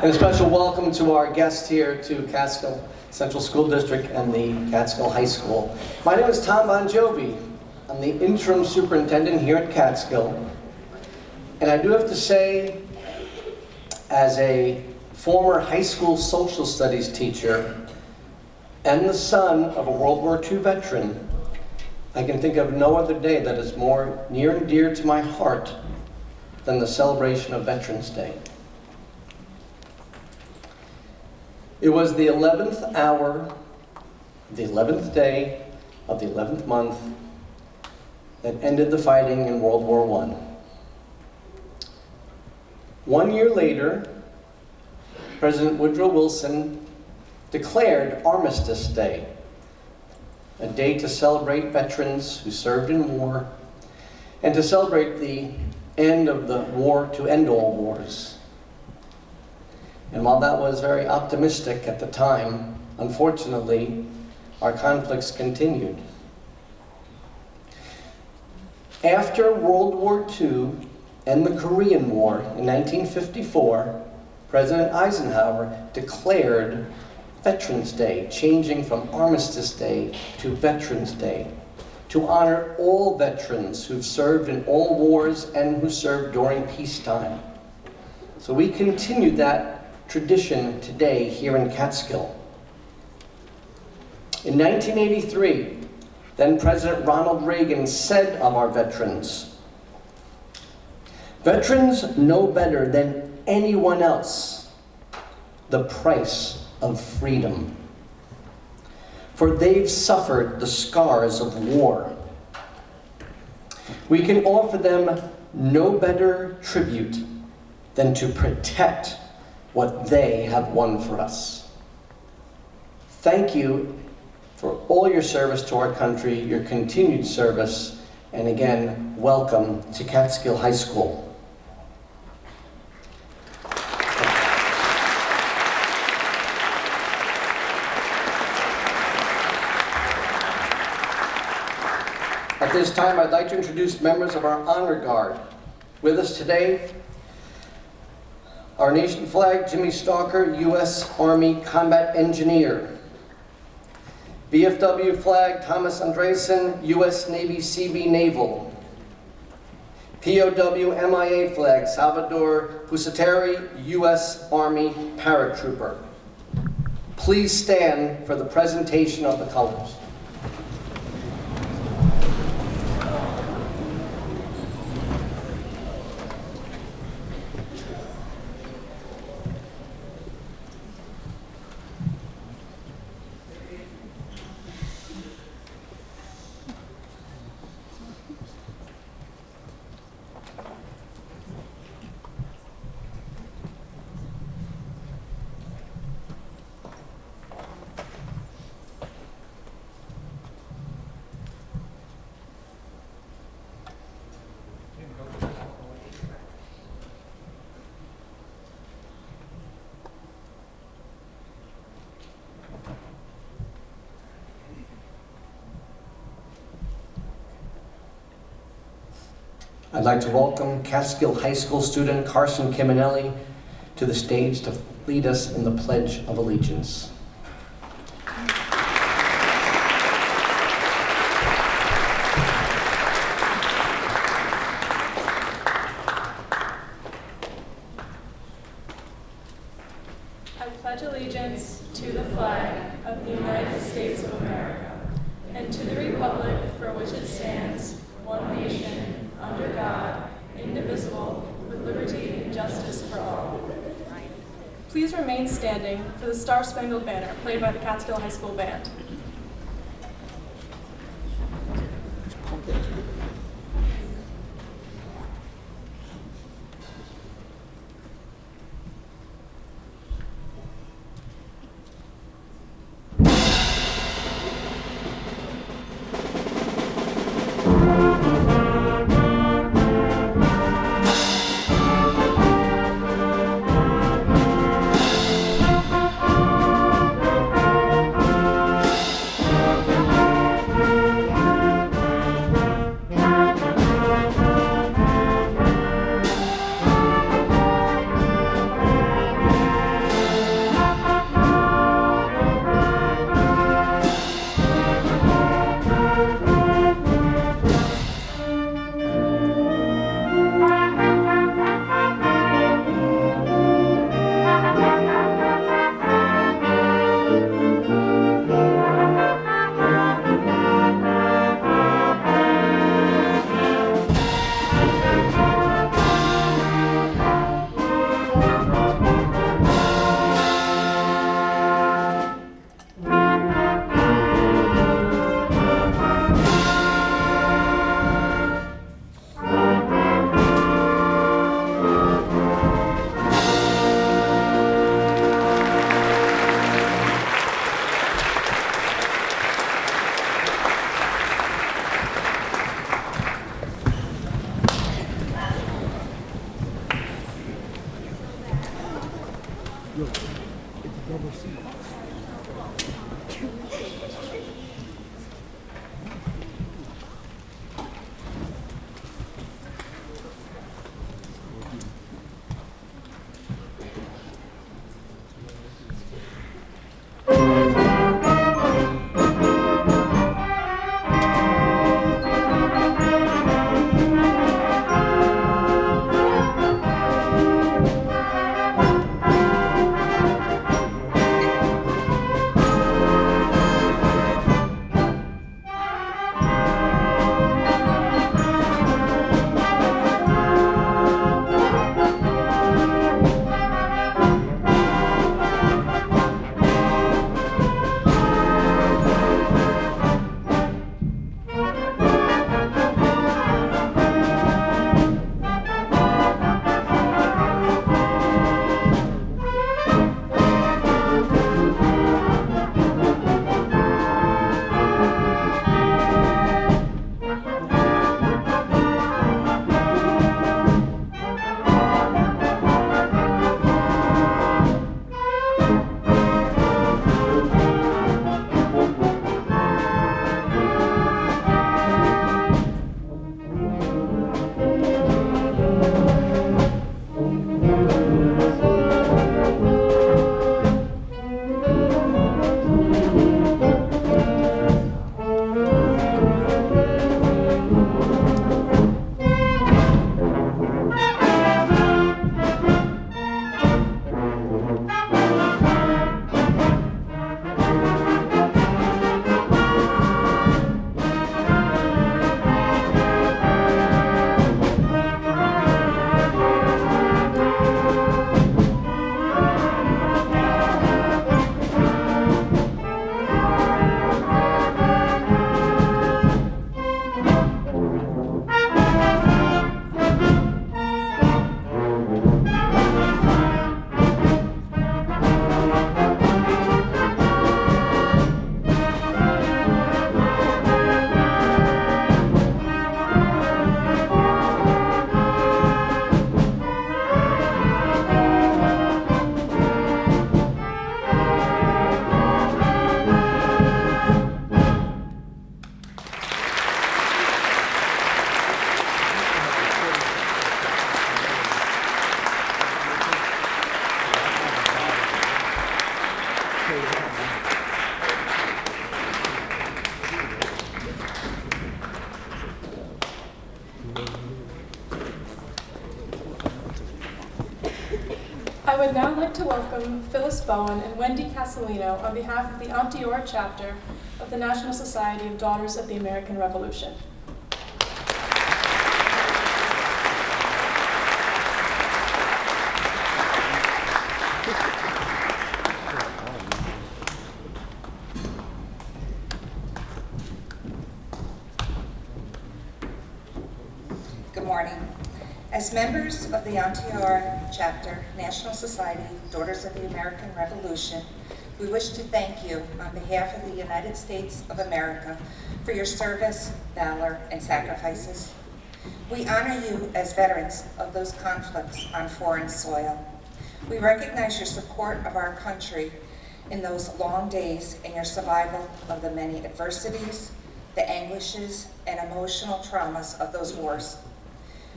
And a special welcome to our guests here to Catskill Central School District and the Catskill High School. My name is Tom Bon Jovi. I'm the interim superintendent here at Catskill. And I do have to say, as a former high school social studies teacher and the son of a World War II veteran, I can think of no other day that is more near and dear to my heart than the celebration of Veterans Day. It was the 11th hour, the 11th day of the 11th month that ended the fighting in World War I. 1 year later, President Woodrow Wilson declared Armistice Day, a day to celebrate veterans who served in war and to celebrate the end of the war to end all wars. And while that was very optimistic at the time, unfortunately, our conflicts continued. After World War II and the Korean War in 1954, President Eisenhower declared Veterans Day, changing from Armistice Day to Veterans Day, to honor all veterans who've served in all wars and who served during peacetime. So we continue that tradition today here in Catskill. In 1983, then President Ronald Reagan said of our veterans, "Veterans know better than anyone else the price of freedom, for they've suffered the scars of war. We can offer them no better tribute than to protect what they have won for us." Thank you for all your service to our country, your continued service, and again, welcome to Catskill High School. At this time, I'd like to introduce members of our Honor Guard. With us today, our nation flag, Jimmy Stalker, U.S. Army Combat Engineer. VFW flag, Thomas Andresen, U.S. Navy CB Naval. POW MIA flag, Salvador Pusateri, U.S. Army Paratrooper. Please stand for the presentation of the colors. I'd like to welcome Catskill High School student Carson Kiminelli to the stage to lead us in the Pledge of Allegiance. I pledge allegiance to the flag of the United States of America and to the republic for which it stands, one nation, under God, indivisible, with liberty and justice for all. Please remain standing for the Star Spangled Banner, played by the Catskill High School Band. I would now like to welcome Phyllis Bowen and Wendy Castellino on behalf of the Onteora chapter of the National Society of Daughters of the American Revolution. Good morning. As members of the Onteora Chapter, National Society, Daughters of the American Revolution, we wish to thank you on behalf of the United States of America for your service, valor, and sacrifices. We honor you as veterans of those conflicts on foreign soil. We recognize your support of our country in those long days and your survival of the many adversities, the anguishes, and emotional traumas of those wars.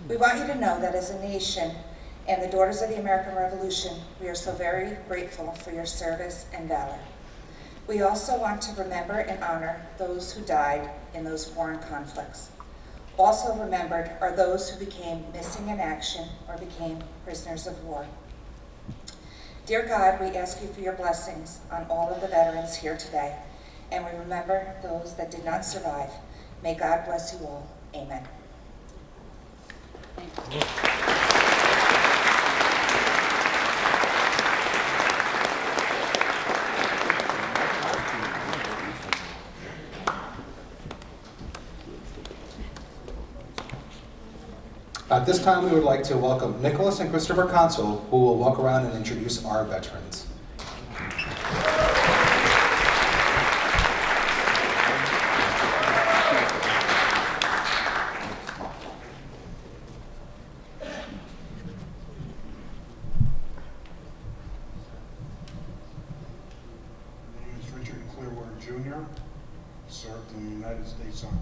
We want you to know that as a nation and the Daughters of the American Revolution, we are so very grateful for your service and valor. We also want to remember and honor those who died in those foreign conflicts. Also remembered are those who became missing in action or became prisoners of war. Dear God, we ask you for your blessings on all of the veterans here today, and we remember those that did not survive. May God bless you all. Amen. At this time, we would like to welcome Nicholas and Christopher Consul, who will walk around and introduce our veterans. Jr., served in the United States Army.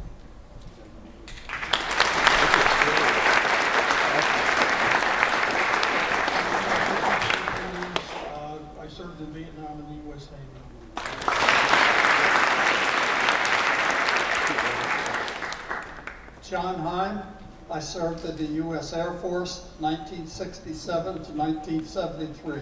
I served in Vietnam and the U.S. Navy. John Heim, I served in the U.S. Air Force, 1967 to 1973.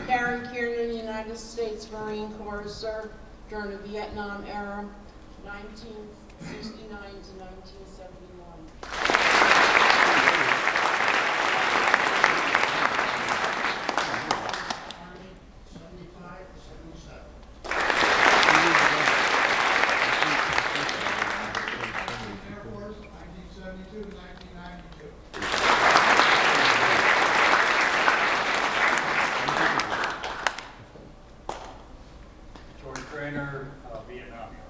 Karen Kiernan, United States Marine Corps, served during the Vietnam era, 1969 to 1971. Army, 75 to 77. Air Force, 1972 to 1992. George Craner, Vietnam era.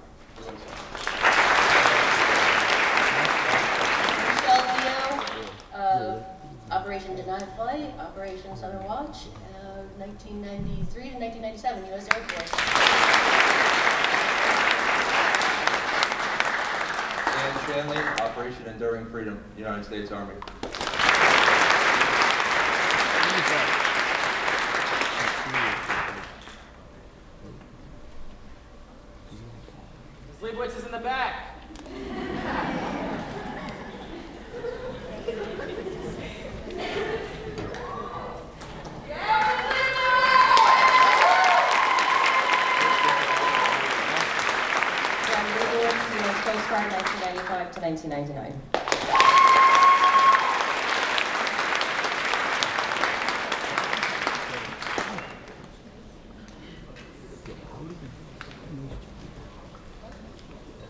Michelle Leo, Operation Denied Flight, Operation Southern Watch, 1993 to 1997, U.S. Air Force. Dan Shanley, Operation Enduring Freedom, United States Army. Sleepwitz is in the back. John Leibowitz, U.S. Coast Guard, 1995 to 1999.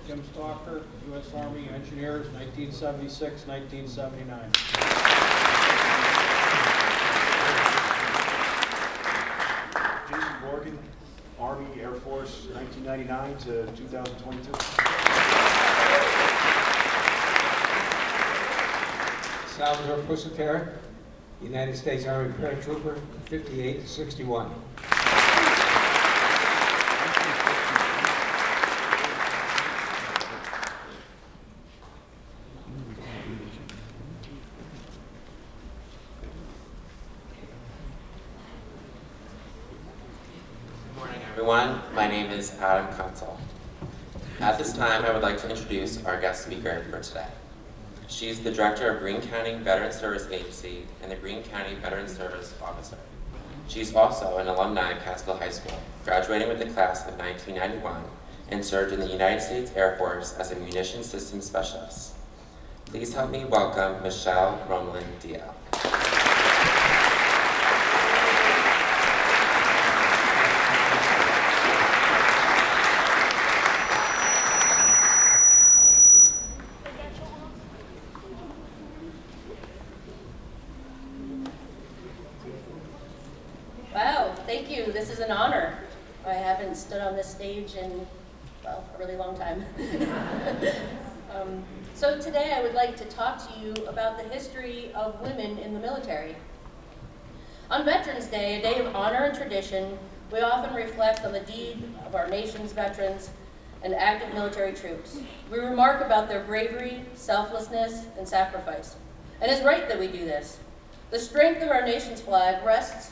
Jim Stalker, U.S. Army Engineers, 1976, 1979. Jason Morgan, Army, Air Force, 1999 to 2022. Salvador Pusatera, United States Army paratrooper, 58 to 61. Good morning, everyone. My name is Adam Consul. At this time, I would like to introduce our guest speaker for today. She's the Director of Greene County Veteran Service Agency and the Greene County Veteran Service Officer. She's also an alumni of Catskill High School, graduating with the class of 1991 and served in the United States Air Force as a munitions systems specialist. Please help me welcome Michelle Rumlin Diel. Wow, thank you. This is an honor. I haven't stood on this stage in, well, a really long time. So today I would like to talk to you about the history of women in the military. On Veterans Day, a day of honor and tradition, we often reflect on the deed of our nation's veterans and active military troops. We remark about their bravery, selflessness, and sacrifice. And it's right that we do this. The strength of our nation's flag rests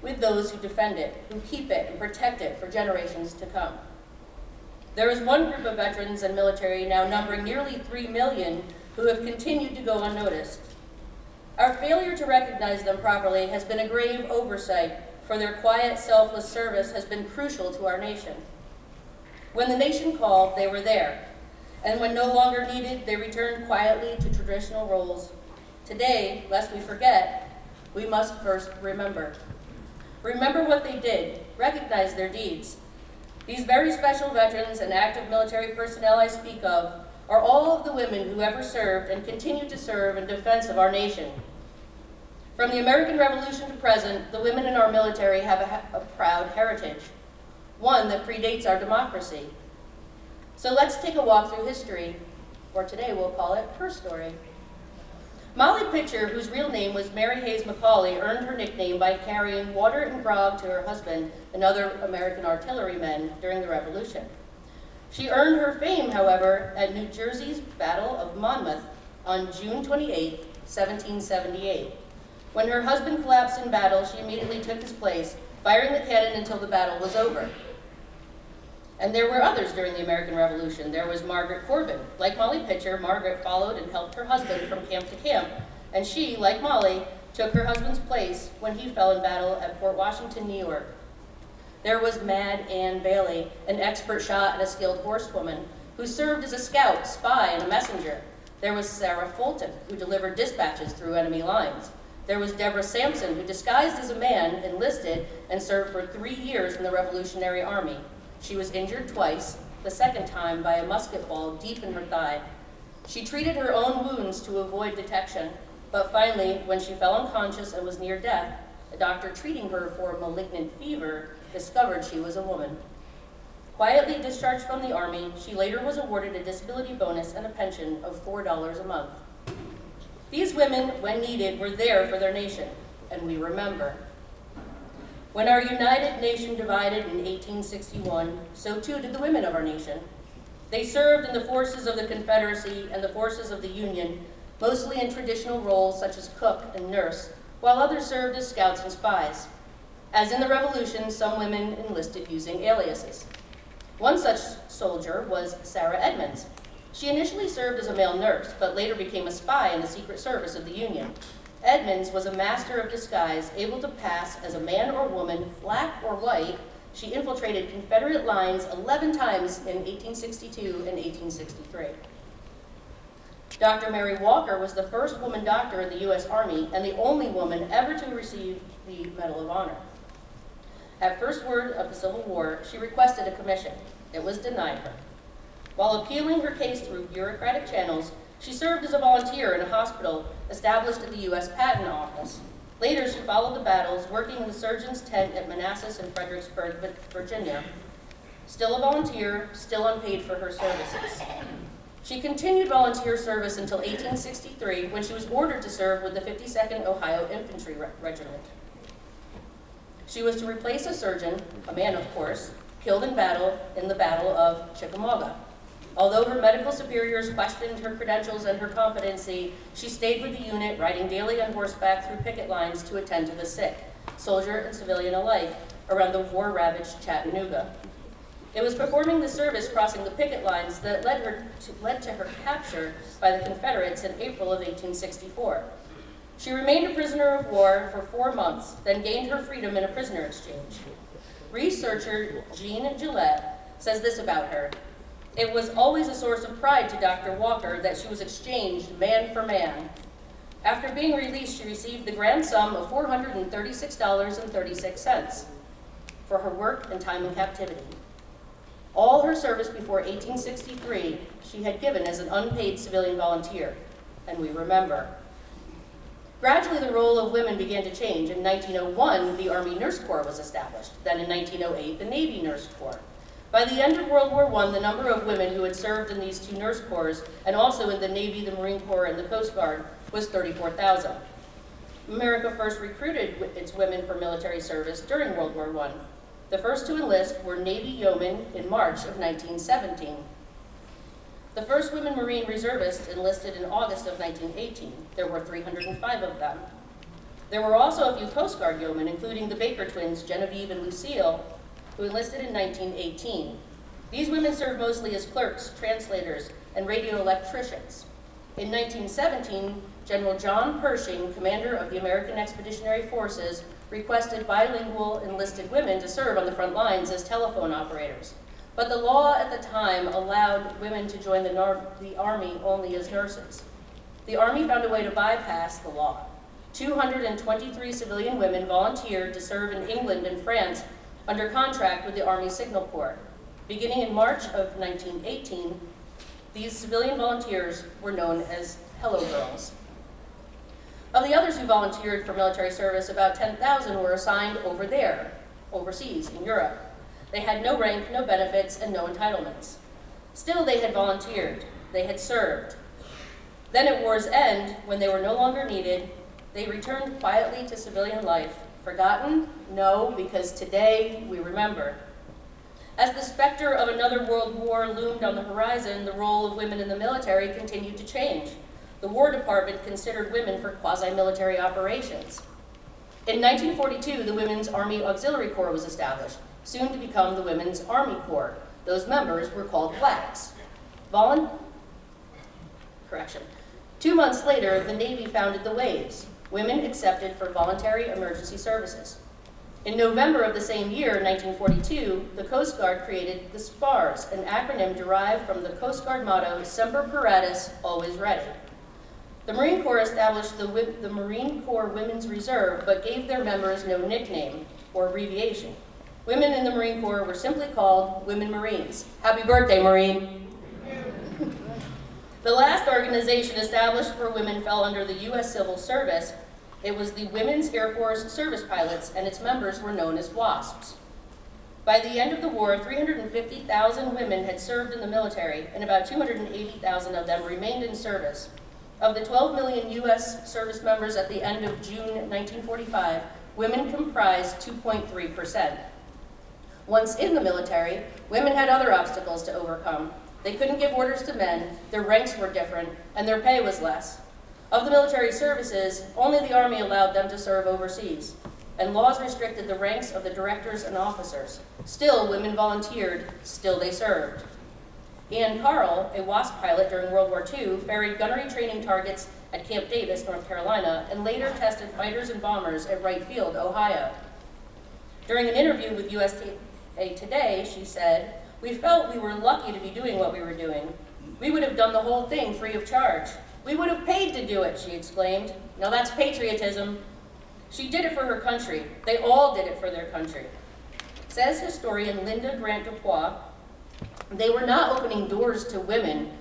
with those who defend it, who keep it and protect it for generations to come. There is one group of veterans and military now numbering nearly 3 million who have continued to go unnoticed. Our failure to recognize them properly has been a grave oversight, for their quiet, selfless service has been crucial to our nation. When the nation called, they were there, and when no longer needed, they returned quietly to traditional roles. Today, lest we forget, we must first remember. Remember what they did, recognize their deeds. These very special veterans and active military personnel I speak of are all of the women who ever served and continue to serve in defense of our nation. From the American Revolution to present, the women in our military have a proud heritage, one that predates our democracy. So let's take a walk through history, or today we'll call it her story. Molly Pitcher, whose real name was Mary Hayes Macaulay, earned her nickname by carrying water and grog to her husband and other American artillerymen during the Revolution. She earned her fame, however, at New Jersey's Battle of Monmouth on June 28, 1778. When her husband collapsed in battle, she immediately took his place, firing the cannon until the battle was over. And there were others during the American Revolution. There was Margaret Corbin. Like Molly Pitcher, Margaret followed and helped her husband from camp to camp, and she, like Molly, took her husband's place when he fell in battle at Fort Washington, New York. There was Mad Ann Bailey, an expert shot and a skilled horsewoman, who served as a scout, spy, and a messenger. There was Sarah Fulton, who delivered dispatches through enemy lines. There was Deborah Sampson, who disguised as a man, enlisted, and served for 3 years in the Revolutionary Army. She was injured twice, the second time by a musket ball deep in her thigh. She treated her own wounds to avoid detection, but finally, when she fell unconscious and was near death, a doctor treating her for malignant fever discovered she was a woman. Quietly discharged from the Army, she later was awarded a disability bonus and a pension of $4 a month. These women, when needed, were there for their nation, and we remember. When our united nation divided in 1861, so too did the women of our nation. They served in the forces of the Confederacy and the forces of the Union, mostly in traditional roles such as cook and nurse, while others served as scouts and spies. As in the Revolution, some women enlisted using aliases. One such soldier was Sarah Edmonds. She initially served as a male nurse, but later became a spy in the Secret Service of the Union. Edmonds was a master of disguise, able to pass as a man or woman, black or white. She infiltrated Confederate lines 11 times in 1862 and 1863. Dr. Mary Walker was the first woman doctor in the U.S. Army and the only woman ever to receive the Medal of Honor. At first word of the Civil War, she requested a commission. It was denied her. While appealing her case through bureaucratic channels, she served as a volunteer in a hospital established at the U.S. Patent Office. Later, she followed the battles, working in the surgeon's tent at Manassas and Fredericksburg, Virginia. Still a volunteer, still unpaid for her services. She continued volunteer service until 1863, when she was ordered to serve with the 52nd Ohio Infantry Regiment. She was to replace a surgeon, a man of course, killed in battle in the Battle of Chickamauga. Although her medical superiors questioned her credentials and her competency, she stayed with the unit, riding daily on horseback through picket lines to attend to the sick, soldier and civilian alike, around the war-ravaged Chattanooga. It was performing the service crossing the picket lines that led to her capture by the Confederates in April of 1864. She remained a prisoner of war for 4 months, then gained her freedom in a prisoner exchange. Researcher Jean Gillette says this about her: "It was always a source of pride to Dr. Walker that she was exchanged man for man. After being released, she received the grand sum of $436.36 for her work and time in captivity. All her service before 1863 she had given as an unpaid civilian volunteer, and we remember." Gradually, the role of women began to change. In 1901, the Army Nurse Corps was established. Then in 1908, the Navy Nurse Corps. By the end of World War I, the number of women who had served in these 2 nurse corps, and also in the Navy, the Marine Corps, and the Coast Guard, was 34,000. America first recruited its women for military service during World War I. The first to enlist were Navy yeomen in March of 1917. The first women Marine reservists enlisted in August of 1918. There were 305 of them. There were also a few Coast Guard yeomen, including the Baker twins, Genevieve and Lucille, who enlisted in 1918. These women served mostly as clerks, translators, and radio electricians. In 1917, General John Pershing, commander of the American Expeditionary Forces, requested bilingual enlisted women to serve on the front lines as telephone operators. But the law at the time allowed women to join the Army only as nurses. The Army found a way to bypass the law. 223 civilian women volunteered to serve in England and France under contract with the Army Signal Corps. Beginning in March of 1918, these civilian volunteers were known as Hello Girls. Of the others who volunteered for military service, about 10,000 were assigned over there, overseas in Europe. They had no rank, no benefits, and no entitlements. Still, they had volunteered. They had served. Then at war's end, when they were no longer needed, they returned quietly to civilian life. Forgotten? No, because today we remember. As the specter of another world war loomed on the horizon, the role of women in the military continued to change. The War Department considered women for quasi-military operations. In 1942, the Women's Army Auxiliary Corps was established, soon to become the Women's Army Corps. Those members were called WACs. 2 months later, the Navy founded the WAVES, Women Accepted for Voluntary Emergency Services. In November of the same year, 1942, the Coast Guard created the SPARS, an acronym derived from the Coast Guard motto, Semper Paratus, Always Ready. The Marine Corps established the Marine Corps Women's Reserve, but gave their members no nickname or abbreviation. Women in the Marine Corps were simply called Women Marines. Happy birthday, Marine! The last organization established for women fell under the U.S. Civil Service. It was the Women's Air Force Service Pilots, and its members were known as WASPs. By the end of the war, 350,000 women had served in the military, and about 280,000 of them remained in service. Of the 12 million U.S. service members at the end of June 1945, women comprised 2.3%. Once in the military, women had other obstacles to overcome. They couldn't give orders to men, their ranks were different, and their pay was less. Of the military services, only the Army allowed them to serve overseas, and laws restricted the ranks of the directors and officers. Still, women volunteered, still they served. Ann Carl, a WASP pilot during World War II, ferried gunnery training targets at Camp Davis, North Carolina, and later tested fighters and bombers at Wright Field, Ohio. During an interview with USA Today, she said, "We felt we were lucky to be doing what we were doing. We would have done the whole thing free of charge. We would have paid to do it," she exclaimed. Now that's patriotism. She did it for her country. They all did it for their country. Says historian Linda Grant Dupois, they were not opening doors to women.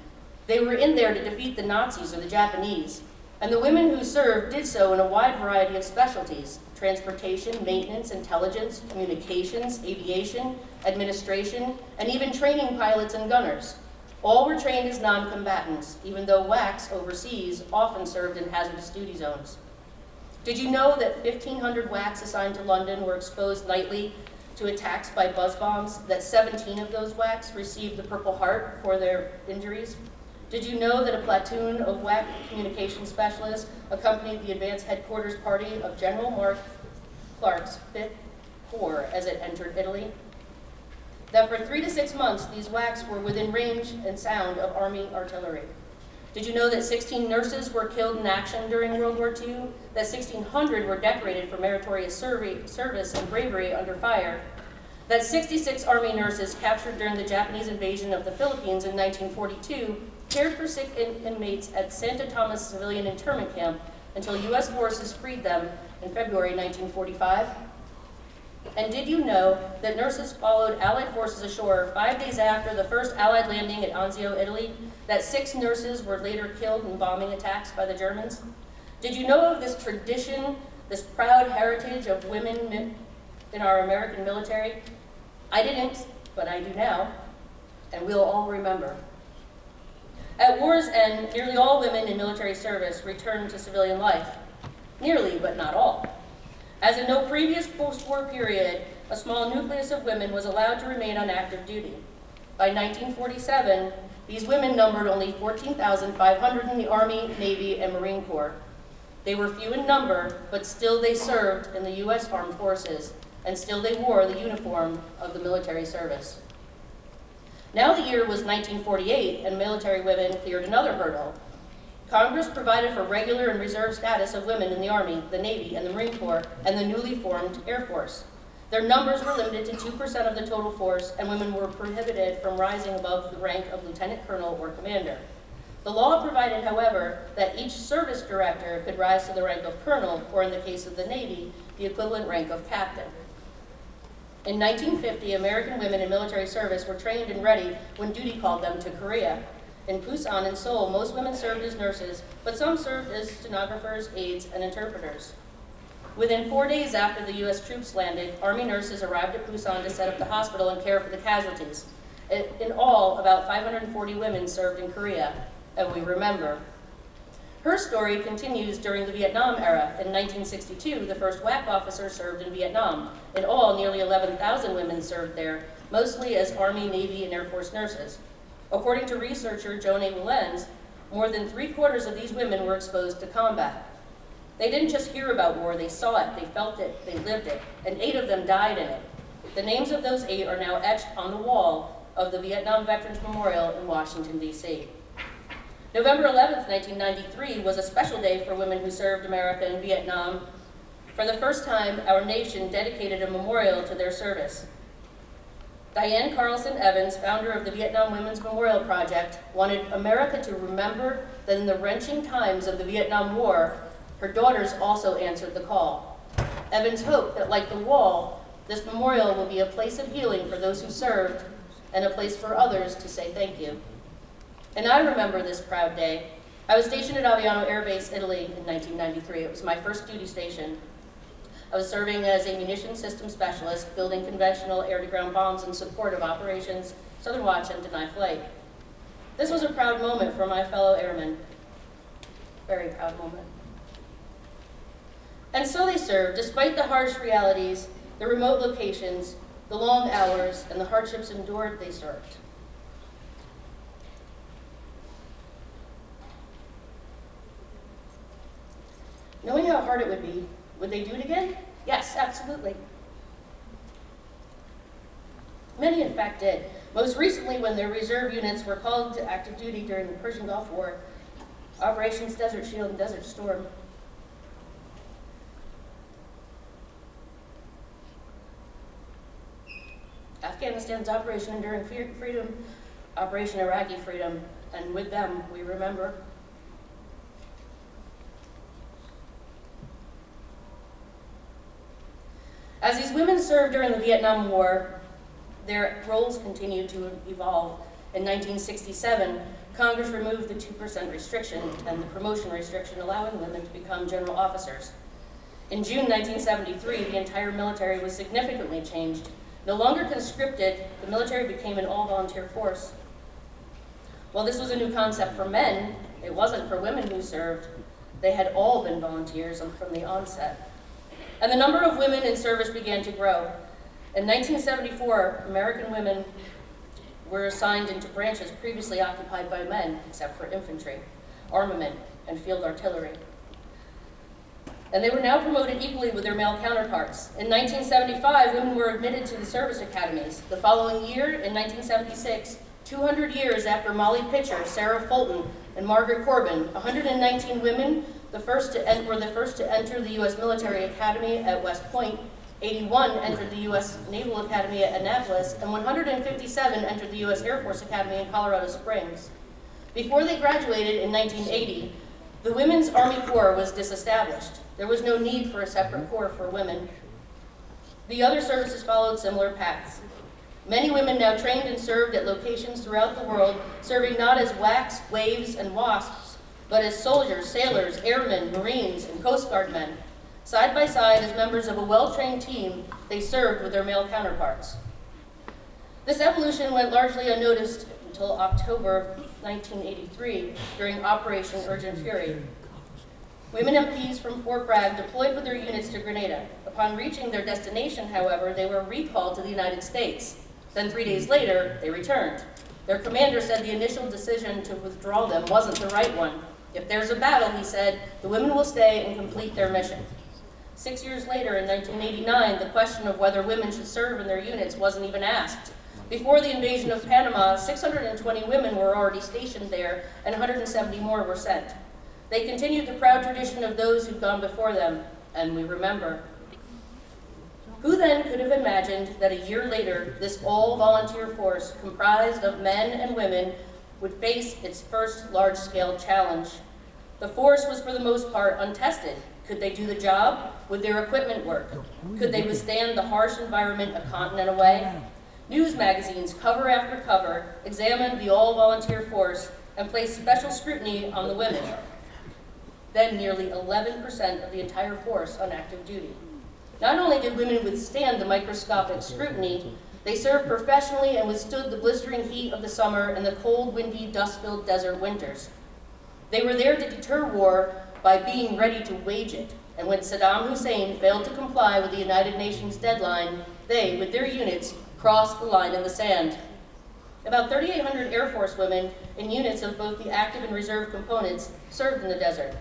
They were in there to defeat the Nazis or the Japanese. And the women who served did so in a wide variety of specialties: transportation, maintenance, intelligence, communications, aviation, administration, and even training pilots and gunners. All were trained as non-combatants, even though WACs overseas often served in hazardous duty zones. Did you know that 1,500 WACs assigned to London were exposed nightly to attacks by buzz bombs, that 17 of those WACs received the Purple Heart for their injuries? Did you know that a platoon of WAC communication specialists accompanied the advance headquarters party of General Mark Clark's 5th Corps as it entered Italy? That for 3 to 6 months, these WACs were within range and sound of Army artillery? Did you know that 16 nurses were killed in action during World War II? That 1,600 were decorated for meritorious service and bravery under fire? That 66 Army nurses captured during the Japanese invasion of the Philippines in 1942 cared for sick inmates at Santa Thomas Civilian Internment Camp until U.S. forces freed them in February 1945? And did you know that nurses followed Allied forces ashore 5 days after the first Allied landing at Anzio, Italy? That 6 nurses were later killed in bombing attacks by the Germans? Did you know of this tradition, this proud heritage of women in our American military? I didn't, but I do now, and we'll all remember. At war's end, nearly all women in military service returned to civilian life. Nearly, but not all. As in no previous post-war period, a small nucleus of women was allowed to remain on active duty. By 1947, these women numbered only 14,500 in the Army, Navy, and Marine Corps. They were few in number, but still they served in the U.S. Armed Forces, and still they wore the uniform of the military service. Now the year was 1948, and military women cleared another hurdle. Congress provided for regular and reserve status of women in the Army, the Navy, and the Marine Corps, and the newly formed Air Force. Their numbers were limited to 2% of the total force, and women were prohibited from rising above the rank of lieutenant colonel or commander. The law provided, however, that each service director could rise to the rank of colonel, or in the case of the Navy, the equivalent rank of captain. In 1950, American women in military service were trained and ready when duty called them to Korea. In Busan and Seoul, most women served as nurses, but some served as stenographers, aides, and interpreters. Within 4 days after the U.S. troops landed, Army nurses arrived at Busan to set up the hospital and care for the casualties. In all, about 540 women served in Korea, and we remember. Her story continues during the Vietnam era. In 1962, the first WAC officer served in Vietnam. In all, nearly 11,000 women served there, mostly as Army, Navy, and Air Force nurses. According to researcher Joan A. Mullens, more than 3/4 of these women were exposed to combat. They didn't just hear about war, they saw it, they felt it, they lived it, and 8 of them died in it. The names of those 8 are now etched on the wall of the Vietnam Veterans Memorial in Washington, D.C. November 11th, 1993 was a special day for women who served America in Vietnam. For the first time, our nation dedicated a memorial to their service. Diane Carlson Evans, founder of the Vietnam Women's Memorial Project, wanted America to remember that in the wrenching times of the Vietnam War, her daughters also answered the call. Evans hoped that, like the wall, this memorial will be a place of healing for those who served and a place for others to say thank you. And I remember this proud day. I was stationed at Aviano Air Base, Italy in 1993. It was my first duty station. I was serving as a munition systems specialist, building conventional air-to-ground bombs in support of Operations Southern Watch and Deny Flight. This was a proud moment for my fellow airmen. Very proud moment. And so they served, despite the harsh realities, the remote locations, the long hours, and the hardships endured, they served. Knowing how hard it would be, would they do it again? Yes, absolutely. Many, in fact, did. Most recently, when their reserve units were called to active duty during the Persian Gulf War, Operations Desert Shield and Desert Storm. Afghanistan's Operation Enduring Freedom, Operation Iraqi Freedom, and with them, we remember. As these women served during the Vietnam War, their roles continued to evolve. In 1967, Congress removed the 2% restriction and the promotion restriction, allowing women to become general officers. In June 1973, the entire military was significantly changed. No longer conscripted, the military became an all-volunteer force. While this was a new concept for men, it wasn't for women who served. They had all been volunteers from the onset. And the number of women in service began to grow. In 1974, American women were assigned into branches previously occupied by men, except for infantry, armament, and field artillery. And they were now promoted equally with their male counterparts. In 1975, women were admitted to the service academies. The following year, in 1976, 200 years after Molly Pitcher, Sarah Fulton, and Margaret Corbin, 119 women were the first to enter the U.S. Military Academy at West Point, 81 entered the U.S. Naval Academy at Annapolis, and 157 entered the U.S. Air Force Academy in Colorado Springs. Before they graduated in 1980, the Women's Army Corps was disestablished. There was no need for a separate corps for women. The other services followed similar paths. Many women now trained and served at locations throughout the world, serving not as WACs, WAVES, and WASPs, but as soldiers, sailors, airmen, Marines, and Coast Guard men. Side by side, as members of a well-trained team, they served with their male counterparts. This evolution went largely unnoticed until October of 1983 during Operation Urgent Fury. Women MPs from Fort Bragg deployed with their units to Grenada. Upon reaching their destination, however, they were recalled to the United States. Then 3 days later, they returned. Their commander said the initial decision to withdraw them wasn't the right one. If there's a battle, he said, the women will stay and complete their mission. 6 years later, in 1989, the question of whether women should serve in their units wasn't even asked. Before the invasion of Panama, 620 women were already stationed there, and 170 more were sent. They continued the proud tradition of those who'd gone before them, and we remember. Who then could have imagined that a year later, this all-volunteer force, comprised of men and women, would face its first large-scale challenge? The force was for the most part untested. Could they do the job? Would their equipment work? Could they withstand the harsh environment a continent away? News magazines, cover after cover, examined the all-volunteer force and placed special scrutiny on the women, then nearly 11% of the entire force on active duty. Not only did women withstand the microscopic scrutiny, they served professionally and withstood the blistering heat of the summer and the cold, windy, dust-filled desert winters. They were there to deter war by being ready to wage it. And when Saddam Hussein failed to comply with the United Nations deadline, they, with their units, crossed the line in the sand. About 3,800 Air Force women in units of both the active and reserve components served in the desert.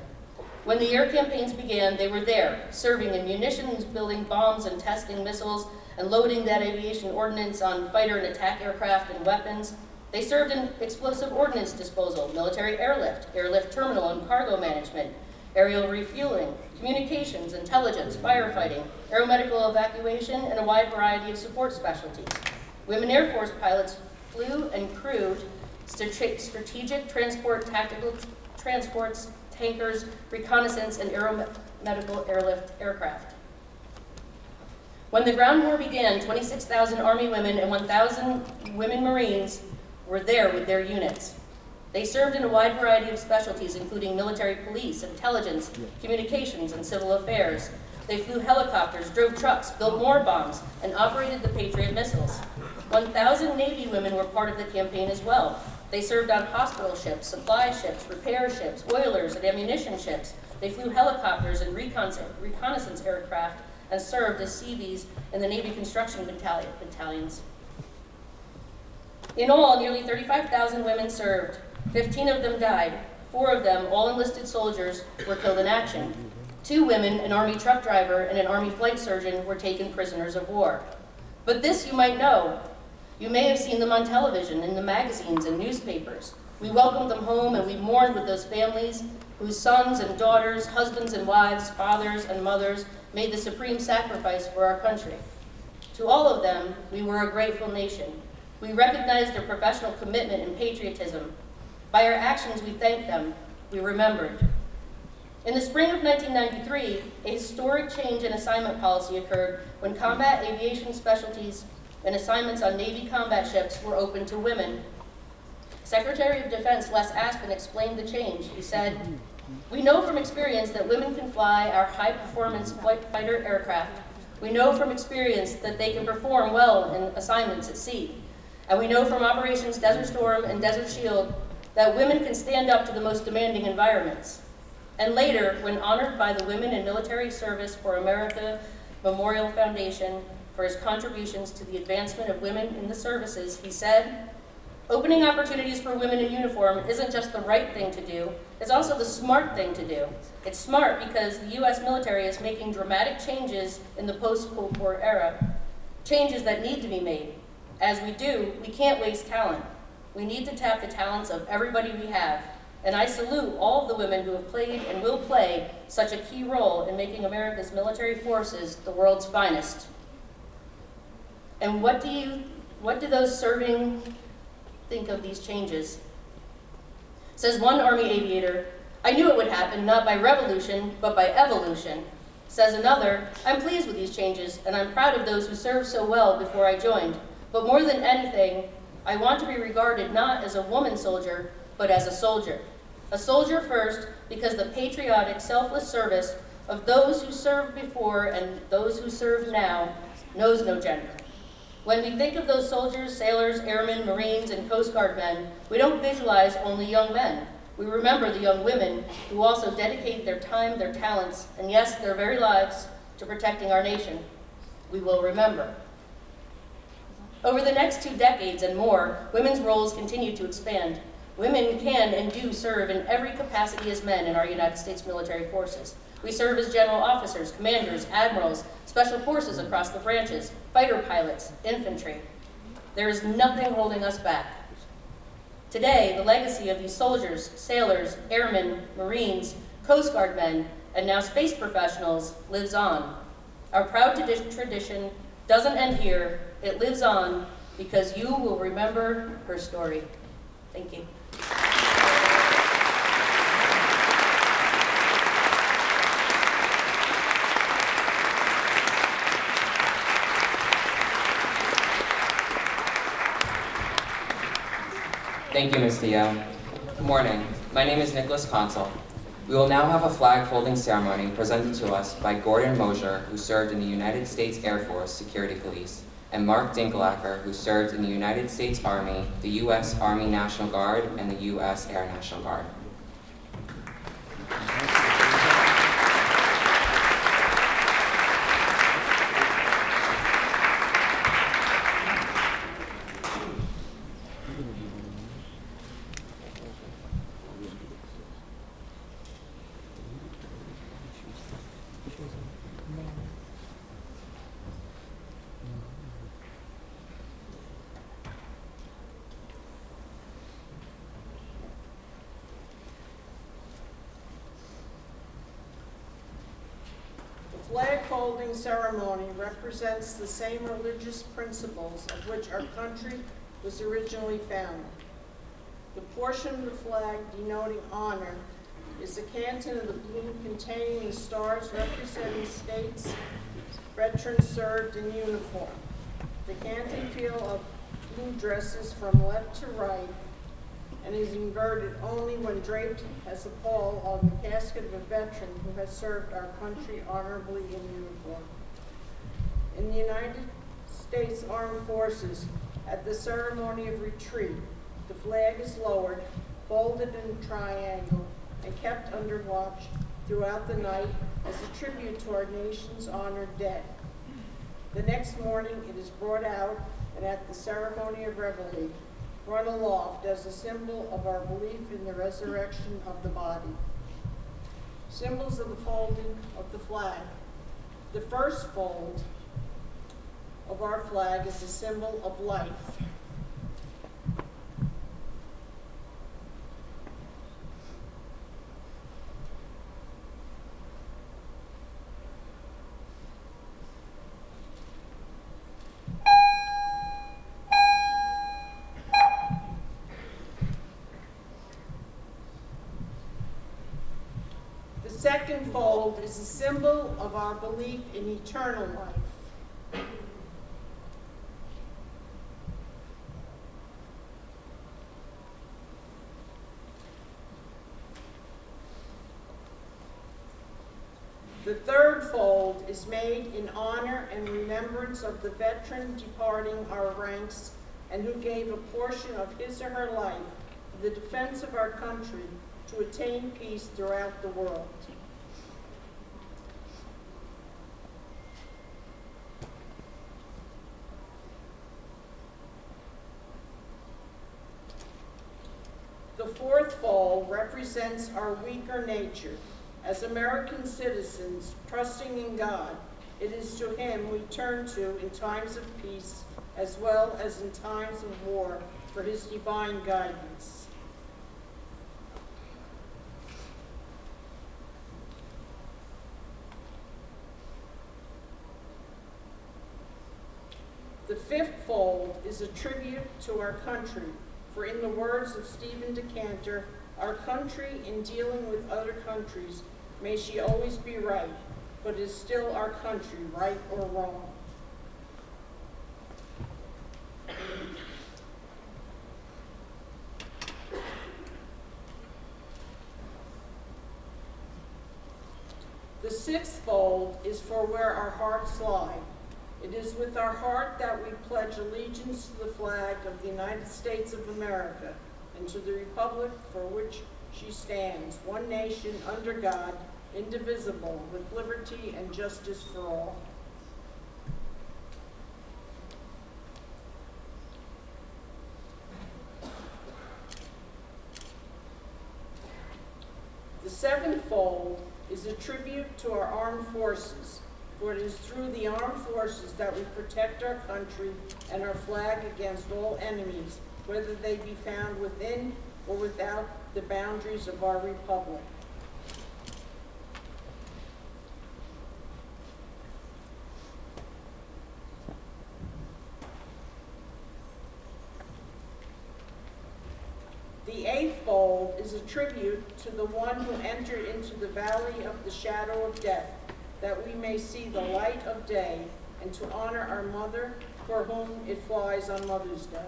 When the air campaigns began, they were there, serving in munitions, building bombs and testing missiles, and loading that aviation ordnance on fighter and attack aircraft and weapons. They served in explosive ordnance disposal, military airlift terminal and cargo management, aerial refueling, communications, intelligence, firefighting, aeromedical evacuation, and a wide variety of support specialties. Women Air Force pilots flew and crewed strategic transport, tactical transports, tankers, reconnaissance, and aeromedical airlift aircraft. When the ground war began, 26,000 Army women and 1,000 women Marines were there with their units. They served in a wide variety of specialties, including military police, intelligence, communications, and civil affairs. They flew helicopters, drove trucks, built more bombs, and operated the Patriot missiles. 1,000 Navy women were part of the campaign as well. They served on hospital ships, supply ships, repair ships, oilers, and ammunition ships. They flew helicopters and reconnaissance aircraft and served as Seabees in the Navy construction battalions. In all, nearly 35,000 women served. 15 of them died. 4 of them, all enlisted soldiers, were killed in action. 2 women, an Army truck driver and an Army flight surgeon, were taken prisoners of war. But this you might know. You may have seen them on television, in the magazines and newspapers. We welcomed them home and we mourned with those families whose sons and daughters, husbands and wives, fathers and mothers made the supreme sacrifice for our country. To all of them, we were a grateful nation. We recognized their professional commitment and patriotism. By our actions, we thanked them. We remembered. In the spring of 1993, a historic change in assignment policy occurred when combat aviation specialties and assignments on Navy combat ships were open to women. Secretary of Defense Les Aspin explained the change. He said, "We know from experience that women can fly our high-performance fighter aircraft. We know from experience that they can perform well in assignments at sea. And we know from Operations Desert Storm and Desert Shield that women can stand up to the most demanding environments." And later, when honored by the Women in Military Service for America Memorial Foundation for his contributions to the advancement of women in the services, he said, "Opening opportunities for women in uniform isn't just the right thing to do, it's also the smart thing to do. It's smart because the U.S. military is making dramatic changes in the post-Cold War era, changes that need to be made. As we do, we can't waste talent. We need to tap the talents of everybody we have. And I salute all of the women who have played and will play such a key role in making America's military forces the world's finest." And what do those serving think of these changes? Says one Army aviator, "I knew it would happen, not by revolution, but by evolution." Says another, "I'm pleased with these changes, and I'm proud of those who served so well before I joined. But more than anything, I want to be regarded not as a woman soldier, but as a soldier. A soldier first, because the patriotic, selfless service of those who served before and those who serve now knows no gender. When we think of those soldiers, sailors, airmen, Marines, and Coast Guard men, we don't visualize only young men. We remember the young women who also dedicate their time, their talents, and yes, their very lives to protecting our nation. We will remember." Over the next 2 decades and more, women's roles continue to expand. Women can and do serve in every capacity as men in our United States military forces. We serve as general officers, commanders, admirals, special forces across the branches, fighter pilots, infantry. There is nothing holding us back. Today, the legacy of these soldiers, sailors, airmen, Marines, Coast Guard men, and now space professionals lives on. Our proud tradition doesn't end here. It lives on because you will remember her story. Thank you. Thank you, Ms. Dio. Good morning. My name is Nicholas Consul. We will now have a flag folding ceremony presented to us by Gordon Mosier, who served in the United States Air Force Security Police, and Mark Dinkelacker, who served in the United States Army, the U.S. Army National Guard, and the U.S. Air National Guard. The flag folding ceremony represents the same religious principles of which our country was originally founded. The portion of the flag denoting honor is the canton of the blue containing the stars representing states veterans served in uniform. The canton feel of blue dresses from left to right and is inverted only when draped as a pall on the casket of a veteran who has served our country honorably in uniform. In the United States Armed Forces, at the ceremony of retreat, the flag is lowered, folded in a triangle, and kept under watch throughout the night as a tribute to our nation's honored dead. The next morning, it is brought out and at the ceremony of reveille, run aloft as a symbol of our belief in the resurrection of the body. Symbols of the folding of the flag. The first fold of our flag is a symbol of life. The second fold is a symbol of our belief in eternal life. The third fold is made in honor and remembrance of the veteran departing our ranks and who gave a portion of his or her life for the defense of our country to attain peace throughout the world. The fourth fold represents our weaker nature. As American citizens, trusting in God, it is to Him we turn to in times of peace as well as in times of war for His divine guidance. The fifth fold is a tribute to our country, for in the words of Stephen Decanter, our country in dealing with other countries, may she always be right, but is still our country, right or wrong. The sixth fold is for where our hearts lie. It is with our heart that we pledge allegiance to the flag of the United States of America and to the republic for which she stands, one nation under God, indivisible, with liberty and justice for all. The seventh fold is a tribute to our armed forces, for it is through the armed forces that we protect our country and our flag against all enemies, whether they be found within or without the boundaries of our republic. The eighth fold is a tribute to the one who entered into the valley of the shadow of death, that we may see the light of day, and to honor our mother, for whom it flies on Mother's Day.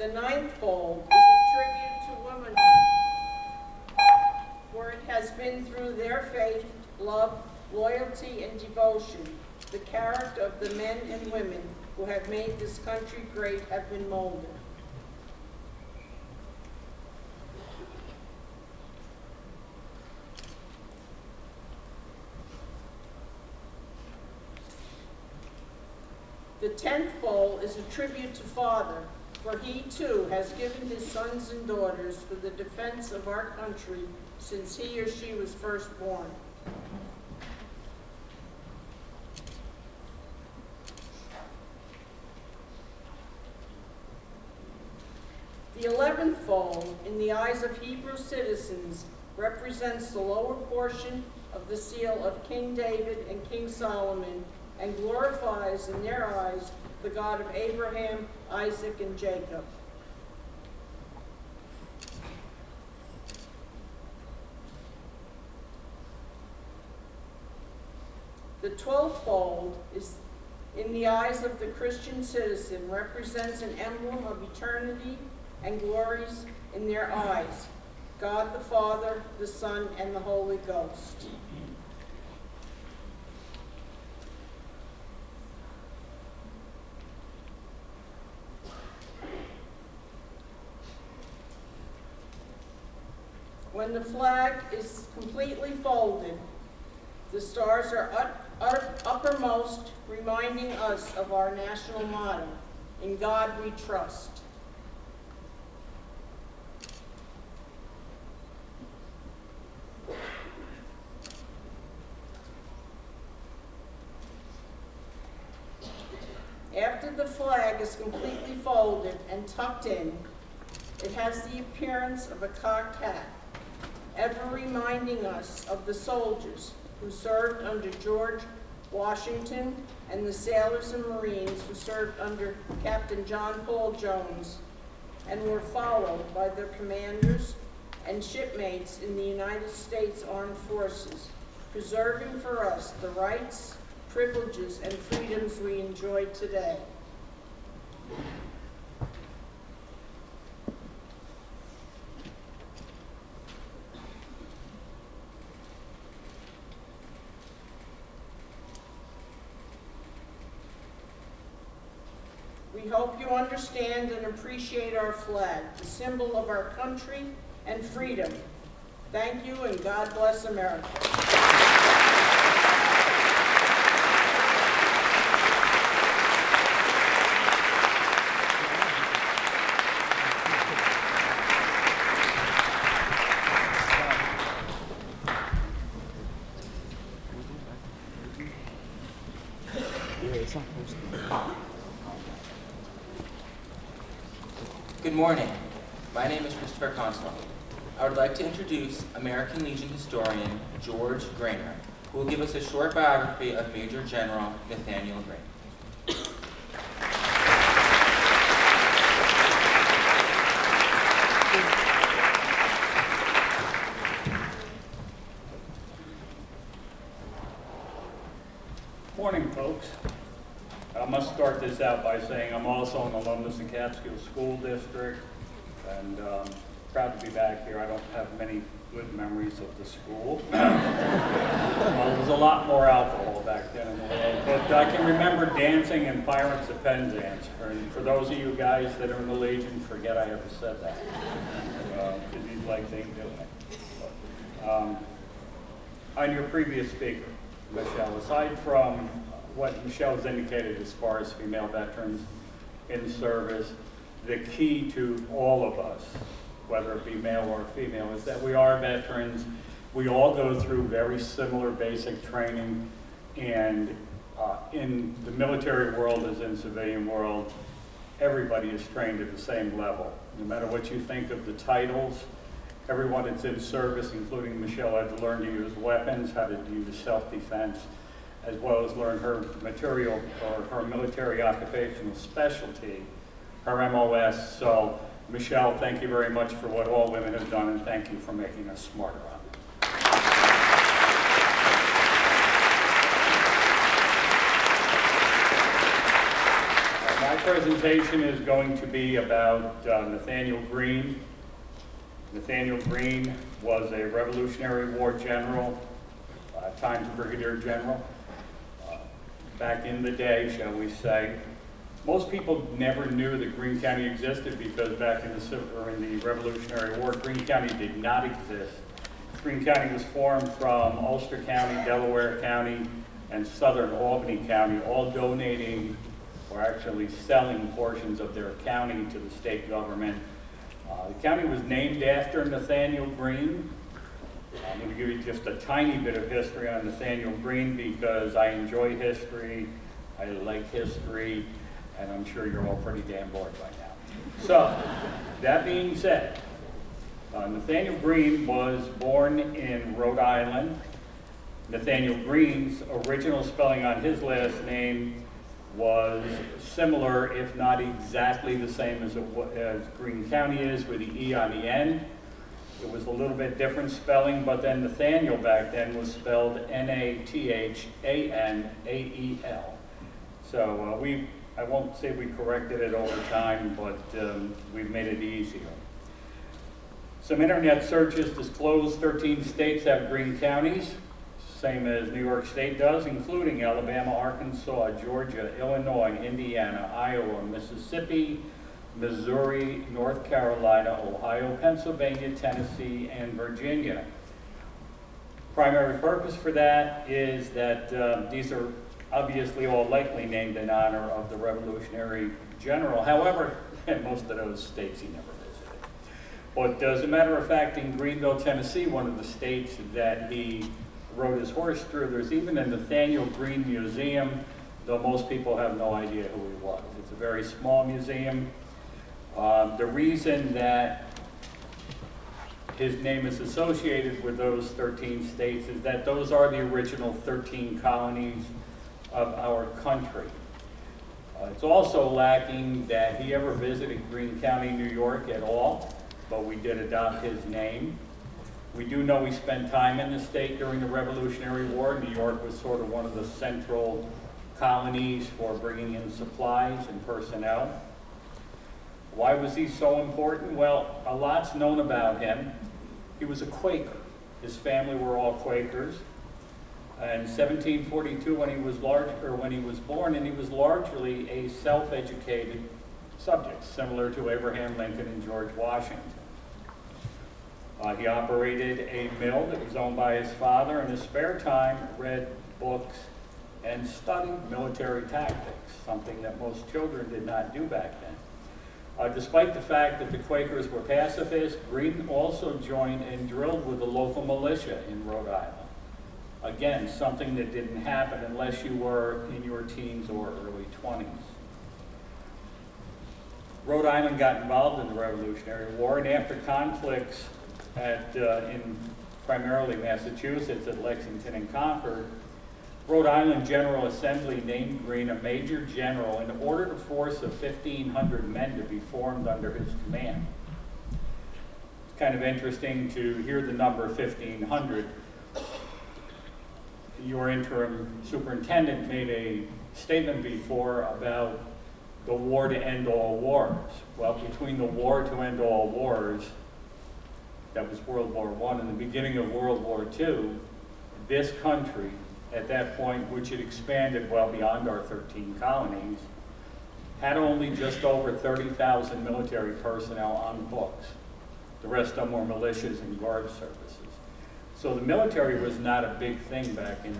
The ninth fold is a tribute to womanhood, for it has been through their faith, love, loyalty, and devotion, the character of the men and women who have made this country great have been molded. The 10th fold is a tribute to Father, for he too has given his sons and daughters for the defense of our country since he or she was first born. The 11th fold, in the eyes of Hebrew citizens, represents the lower portion of the seal of King David and King Solomon, and glorifies in their eyes the God of Abraham, Isaac, and Jacob. The 12th fold is, in the eyes of the Christian citizen, represents an emblem of eternity and glories in their eyes, God the Father, the Son, and the Holy Ghost. When the flag is completely folded, the stars are uppermost, reminding us of our national motto, "In God we trust." After the flag is completely folded and tucked in, it has the appearance of a cocked hat, ever reminding us of the soldiers who served under George Washington and the sailors and Marines who served under Captain John Paul Jones and were followed by their commanders and shipmates in the United States Armed Forces, preserving for us the rights, privileges, and freedoms we enjoy today. We hope you understand and appreciate our flag, the symbol of our country and freedom. Thank you, and God bless America. Good morning. My name is Christopher Constable. I would like to introduce American Legion historian George Grainer, who will give us a short biography of Major General Nathaniel Grainer. Morning, folks. I must start this out by saying I'm also an alumnus in Catskill School District, and proud to be back here. I don't have many good memories of the school. There was a lot more alcohol back then in the world, but I can remember dancing and firing the Penzance. And for those of you guys that are in the Legion, forget I ever said that, because these legs ain't doing it. On your previous speaker, Michelle, aside from what Michelle has indicated as far as female veterans in service, the key to all of us, whether it be male or female, is that we are veterans. We all go through very similar basic training, and in the military world as in civilian world, everybody is trained at the same level. No matter what you think of the titles, everyone that's in service, including Michelle, had to learn to use weapons, how to use self-defense, as well as learn her material or her military occupational specialty, her MOS. So, Michelle, thank you very much for what all women have done, and thank you for making us smarter on it. My presentation is going to be about Nathaniel Greene. Nathaniel Greene was a Revolutionary War general, time to brigadier general, back in the day, shall we say. Most people never knew that Greene County existed because back in the Revolutionary War, Greene County did not exist. Greene County was formed from Ulster County, Delaware County, and southern Albany County, all donating or actually selling portions of their county to the state government. The county was named after Nathaniel Greene. I'm going to give you just a tiny bit of history on Nathaniel Greene because I enjoy history, I like history, and I'm sure you're all pretty damn bored by now. So, that being said, Nathaniel Greene was born in Rhode Island. Nathaniel Greene's original spelling on his last name was similar, if not exactly the same as Greene County is, with the E on the end. It was a little bit different spelling, but then Nathaniel back then was spelled NathanAel. So I won't say we corrected it over time, but we've made it easier. Some internet searches disclose 13 states have Greene counties, same as New York State does, including Alabama, Arkansas, Georgia, Illinois, Indiana, Iowa, Mississippi, Missouri, North Carolina, Ohio, Pennsylvania, Tennessee, and Virginia. Primary purpose for that is that these are obviously all likely named in honor of the Revolutionary General. However, in most of those states he never visited. But as a matter of fact, in Greenville, Tennessee, one of the states that he rode his horse through, there's even a Nathaniel Greene Museum, though most people have no idea who he was. It's a very small museum. The reason that his name is associated with those 13 states is that those are the original 13 colonies of our country. It's also lacking that he ever visited Greene County, New York at all, but we did adopt his name. We do know he spent time in the state during the Revolutionary War. New York was sort of one of the central colonies for bringing in supplies and personnel. Why was he so important? Well, a lot's known about him. He was a Quaker. His family were all Quakers. In 1742, when he was born, and he was largely a self-educated subject, similar to Abraham Lincoln and George Washington. He operated a mill that was owned by his father. In his spare time, read books and studied military tactics, something that most children did not do back then. Despite the fact that the Quakers were pacifists, Greene also joined and drilled with the local militia in Rhode Island. Again, something that didn't happen unless you were in your teens or early 20s. Rhode Island got involved in the Revolutionary War, and after conflicts in primarily Massachusetts at Lexington and Concord, Rhode Island General Assembly named Greene a major general and ordered a force of 1,500 men to be formed under his command. It's kind of interesting to hear the number 1,500. Your interim superintendent made a statement before about the war to end all wars. Well, between the war to end all wars, that was World War I, and the beginning of World War II, this country, at that point, which had expanded well beyond our 13 colonies, had only just over 30,000 military personnel on the books. The rest of them were militias and guard services. So the military was not a big thing back in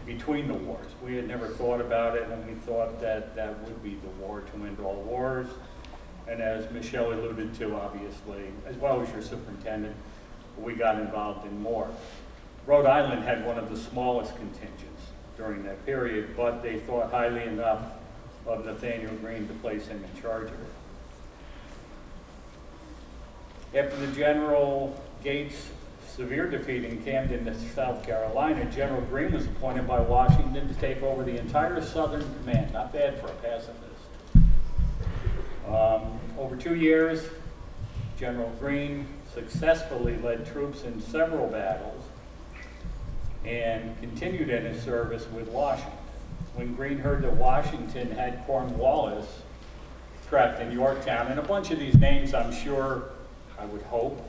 between the wars. We had never thought about it, and we thought that that would be the war to end all wars. And as Michelle alluded to, obviously, as well as your superintendent, we got involved in more. Rhode Island had one of the smallest contingents during that period, but they thought highly enough of Nathaniel Greene to place him in charge of it. After the General Gates' severe defeat in Camden, South Carolina, General Greene was appointed by Washington to take over the entire Southern Command. Not bad for a pacifist. Over 2 years, General Greene successfully led troops in several battles and continued in his service with Washington. when Greene heard that Washington had Cornwallis trapped in Yorktown, and a bunch of these names I'm sure, I would hope,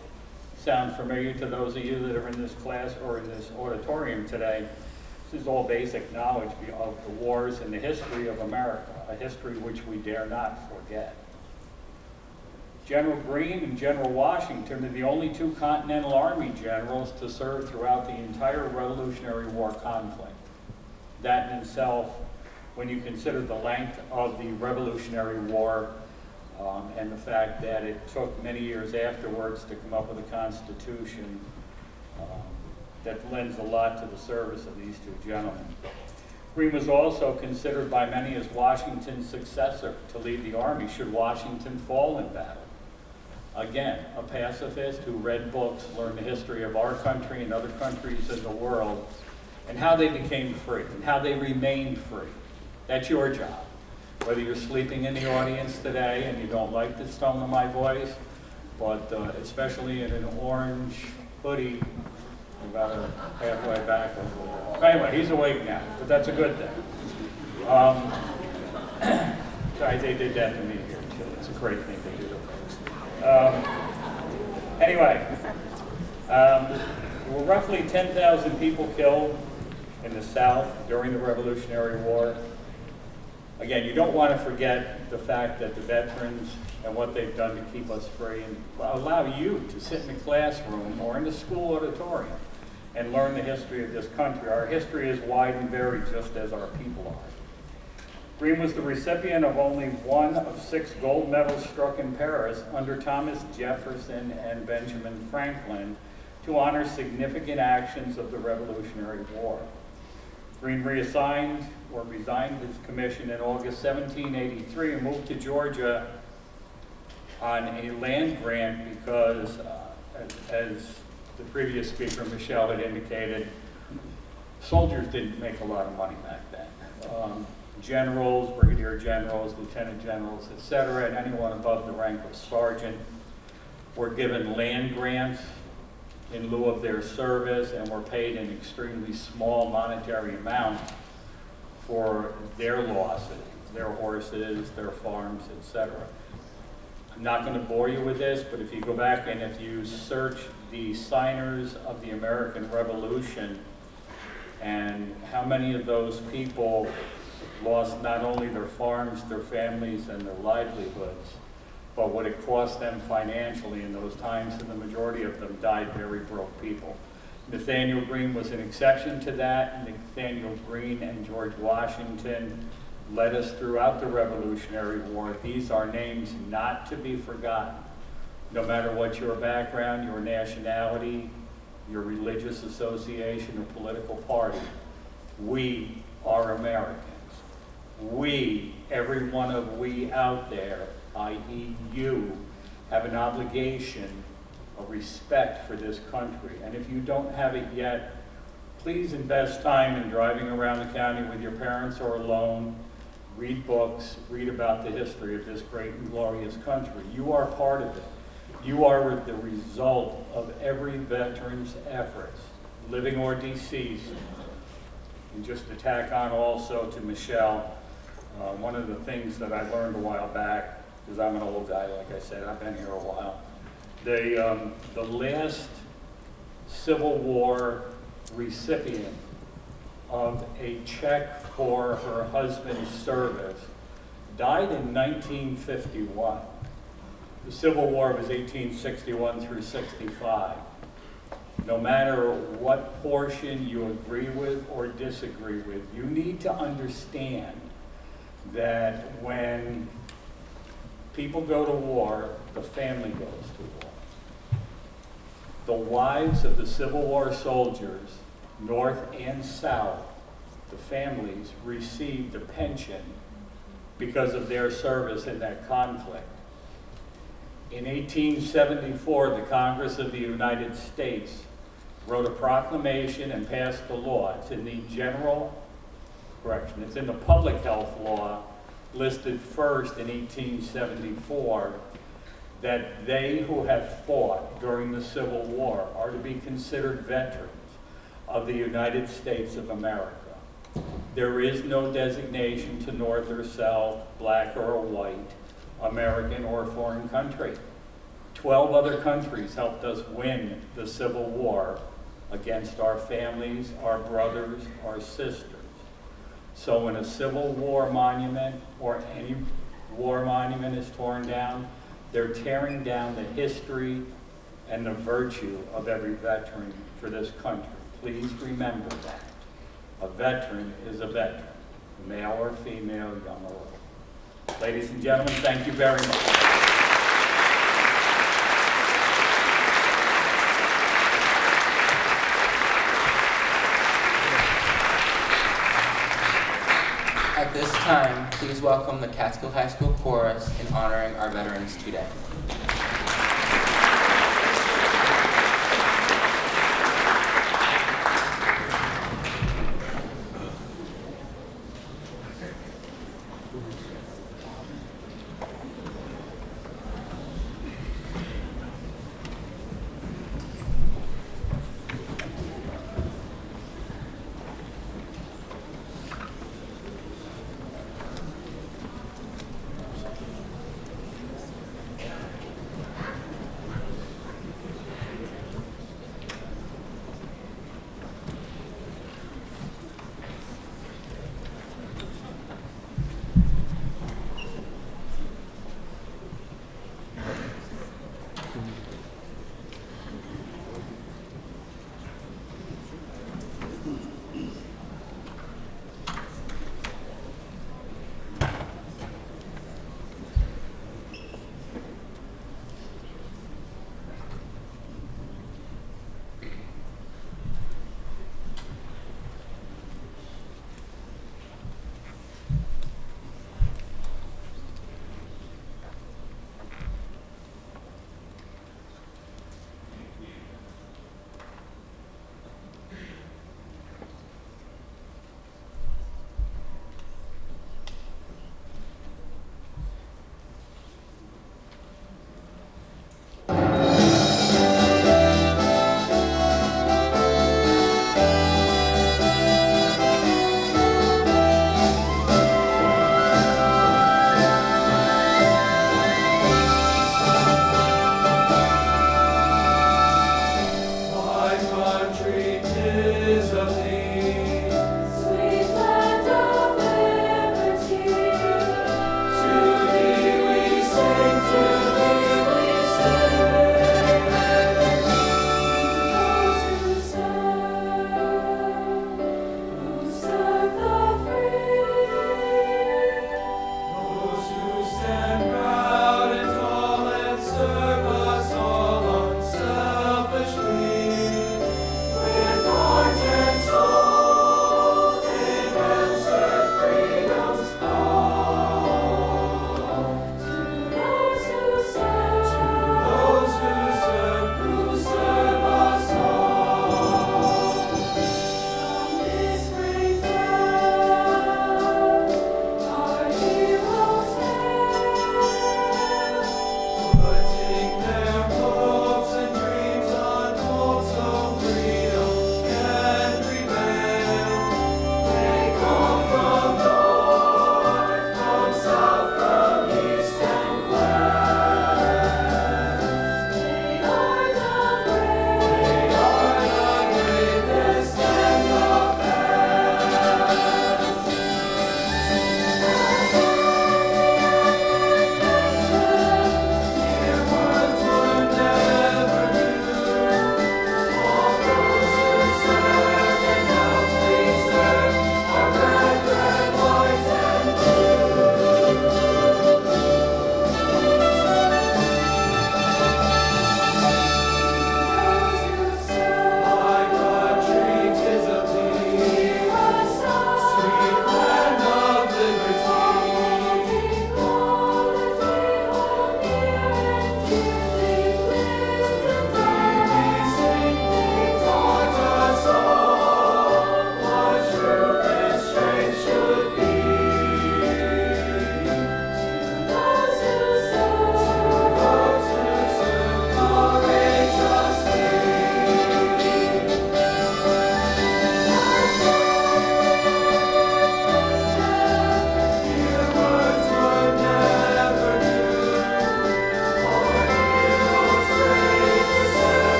sound familiar to those of you that are in this class or in this auditorium today. This is all basic knowledge of the wars and the history of America, a history which we dare not forget. General Greene and General Washington are the only two Continental Army generals to serve throughout the entire Revolutionary War conflict. That in itself, when you consider the length of the Revolutionary War and the fact that it took many years afterwards to come up with a constitution, that lends a lot to the service of these two gentlemen. Greene was also considered by many as Washington's successor to lead the army should Washington fall in battle. Again, a pacifist who read books, learned the history of our country and other countries in the world, and how they became free, and how they remained free. That's your job. Whether you're sleeping in the audience today and you don't like the tone of my voice, but especially in an orange hoodie, about halfway back. Anyway, he's awake now, but that's a good thing. Sorry, they did that to me here too. It's a great thing to do to folks. Anyway, there were roughly 10,000 people killed in the South during the Revolutionary War. Again, you don't want to forget the fact that the veterans and what they've done to keep us free and allow you to sit in the classroom or in the school auditorium and learn the history of this country. Our history is wide and varied, just as our people are. Greene was the recipient of only one of 6 gold medals struck in Paris under Thomas Jefferson and Benjamin Franklin to honor significant actions of the Revolutionary War. Greene resigned his commission in August 1783 and moved to Georgia on a land grant because, as the previous speaker, Michelle, had indicated, soldiers didn't make a lot of money back then. Generals, brigadier generals, lieutenant generals, etc., and anyone above the rank of sergeant were given land grants in lieu of their service and were paid an extremely small monetary amount for their losses, their horses, their farms, etc. I'm not going to bore you with this, but if you go back and if you search the signers of the American Revolution and how many of those people lost not only their farms, their families, and their livelihoods, but what it cost them financially in those times, and the majority of them died very broke people. Nathaniel Greene was an exception to that. Nathaniel Greene and George Washington led us throughout the Revolutionary War. These are names not to be forgotten. No matter what your background, your nationality, your religious association or political party, we are Americans. We, every one of we out there, i.e. you, have an obligation, a respect for this country. And if you don't have it yet, please invest time in driving around the county with your parents or alone. Read books, read about the history of this great and glorious country. You are part of it. You are the result of every veteran's efforts, living or deceased. And just to tack on also to Michelle, one of the things that I learned a while back, because I'm an old guy, like I said, I've been here a while, the last Civil War recipient of a check for her husband's service died in 1951. The Civil War was 1861 through 65. No matter what portion you agree with or disagree with, you need to understand that when people go to war, the family goes to war. The wives of the Civil War soldiers, North and South, the families received a pension because of their service in that conflict. In 1874, the Congress of the United States wrote a proclamation and passed a law. It's in the it's in the public health law, listed first in 1874, that they who have fought during the Civil War are to be considered veterans of the United States of America. There is no designation to North or South, black or white, American or foreign country. 12 other countries helped us win the Civil War against our families, our brothers, our sisters. So when a Civil War monument or any war monument is torn down, they're tearing down the history and the virtue of every veteran for this country. Please remember that. A veteran is a veteran, male or female, young or old. Ladies and gentlemen, thank you very much. At this time, please welcome the Catskill High School Chorus in honoring our veterans today.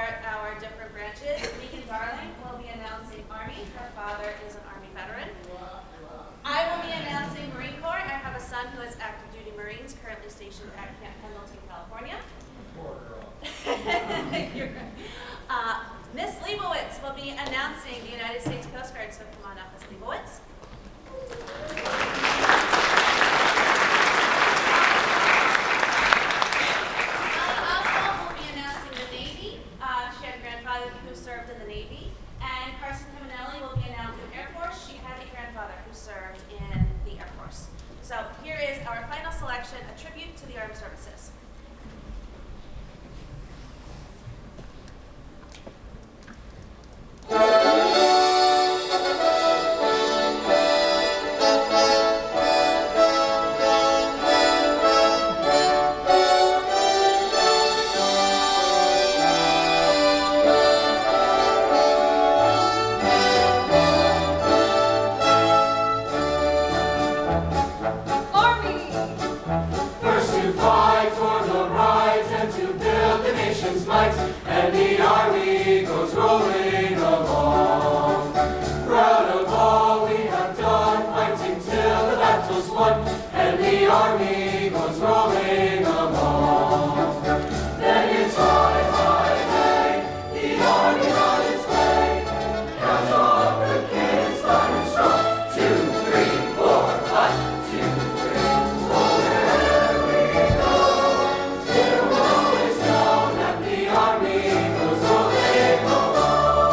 start our different branches. Megan Darling will be announcing Army. Her father is an Army veteran. I will be announcing Marine Corps. I have a son who is active duty Marines, currently stationed at Camp Pendleton, California. You're right. Miss Leibowitz will be announcing the United States Coast Guard, so come on up, Miss Leibowitz. Oswald will be announcing the Navy. She had a grandfather who served in the Navy. And Carson Caminelli will be announcing Air Force. She had a grandfather who served in the Air Force. So here is our final selection, a tribute to the armed services. First to fight for the right and to build the nation's might, and the army goes rolling along. Proud of all we have done, fighting till the battle's won, and the army goes rolling along. Then it's high, high, hey, the army's on its way. Count off the kids, line and strong. 2, 3, 4, 5, 2, 3, 4. We'll always know that the army goes rolling along.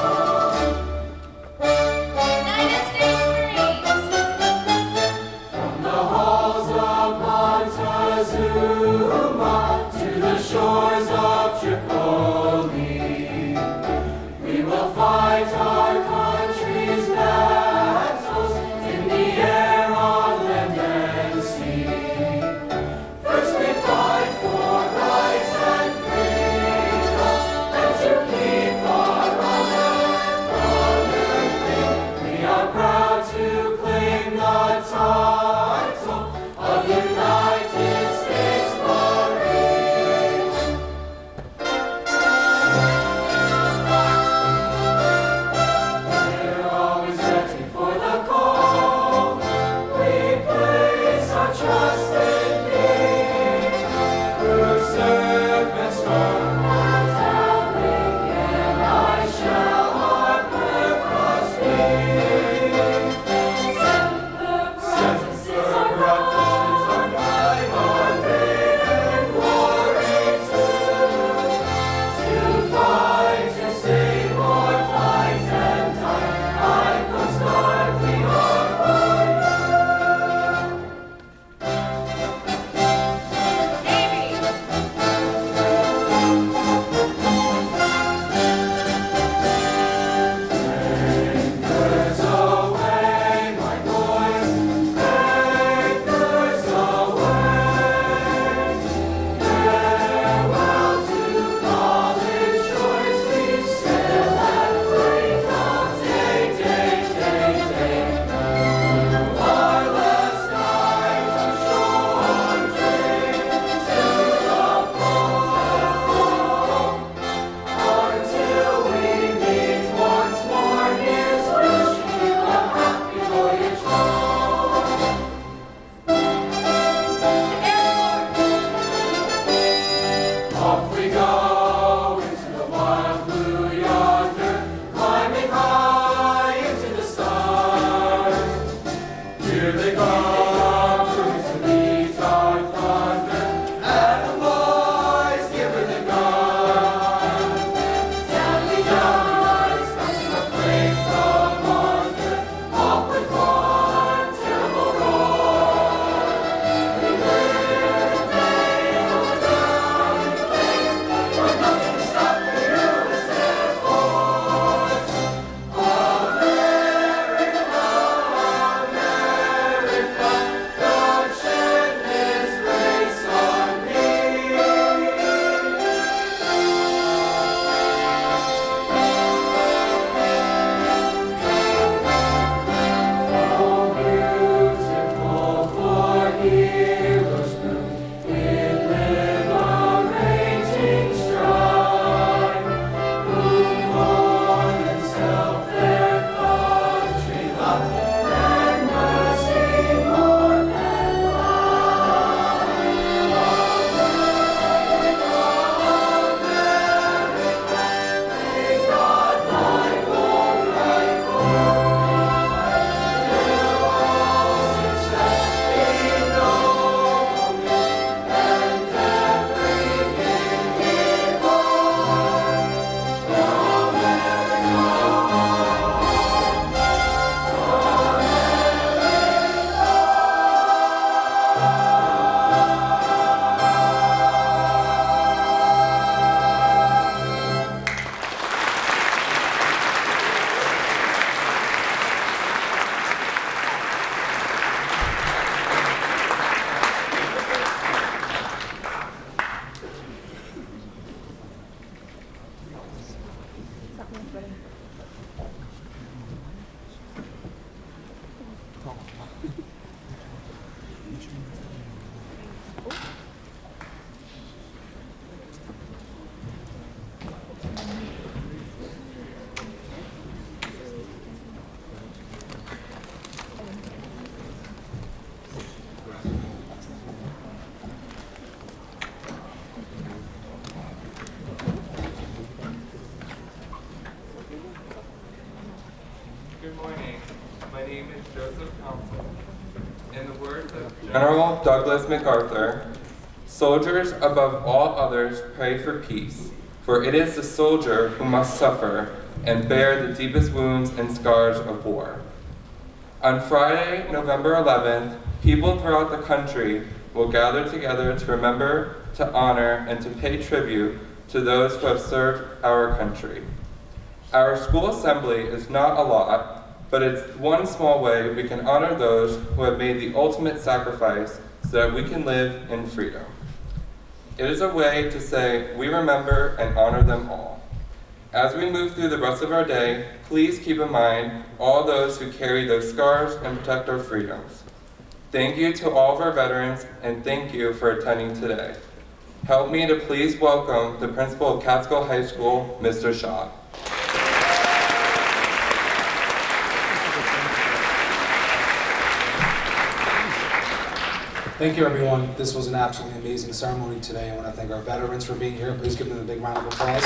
Good morning. My name is Joseph Thompson. In the words of General Douglas MacArthur, soldiers above all others pray for peace, for it is the soldier who must suffer and bear the deepest wounds and scars of war. On Friday, November 11th, people throughout the country will gather together to remember, to honor, and to pay tribute to those who have served our country. Our school assembly is not a lot, but it's one small way we can honor those who have made the ultimate sacrifice so that we can live in freedom. It is a way to say we remember and honor them all. As we move through the rest of our day, please keep in mind all those who carry those scars and protect our freedoms. Thank you to all of our veterans, and thank you for attending today. Help me to please welcome the principal of Catskill High School, Mr. Shaw. Thank you, everyone. This was an absolutely amazing ceremony today. I want to thank our veterans for being here. Please give them a big round of applause.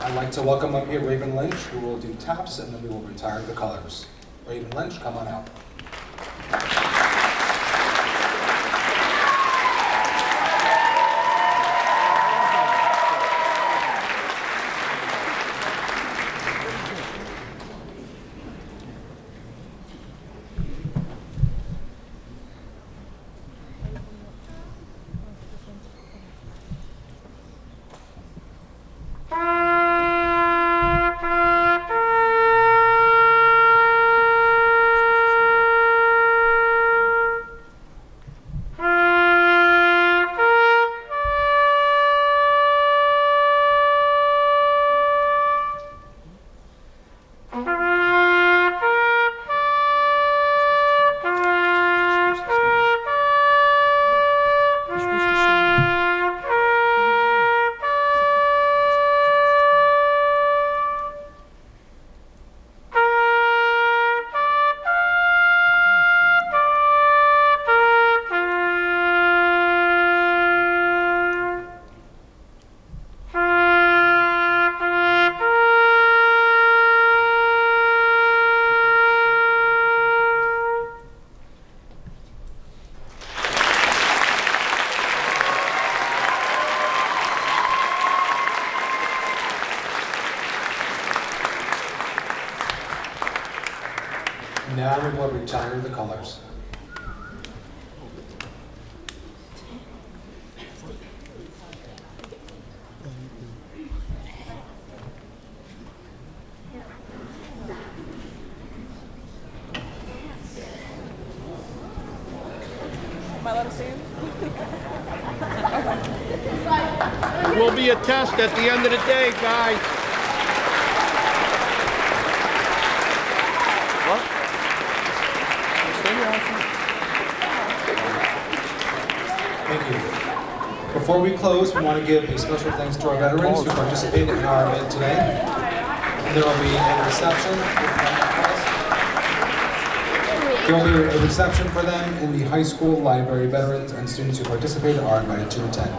I'd like to welcome up here Raven Lynch, who will do taps, and then we will retire the colors. Raven Lynch, come on out. Now we will retire the colors. Am I allowed to see him? There will be a test at the end of the day, guys. Thank you. Before we close, we want to give a special thanks to our veterans who participated in our event today. And there will be a reception. There will be a reception for them in the high school library. Veterans and students who participated are invited to attend.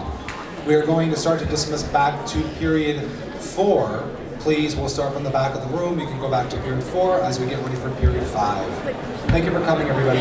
We are going to start to dismiss back to period 4. Please, we'll start from the back of the room. You can go back to period 4 as we get ready for period 5. Thank you for coming, everybody.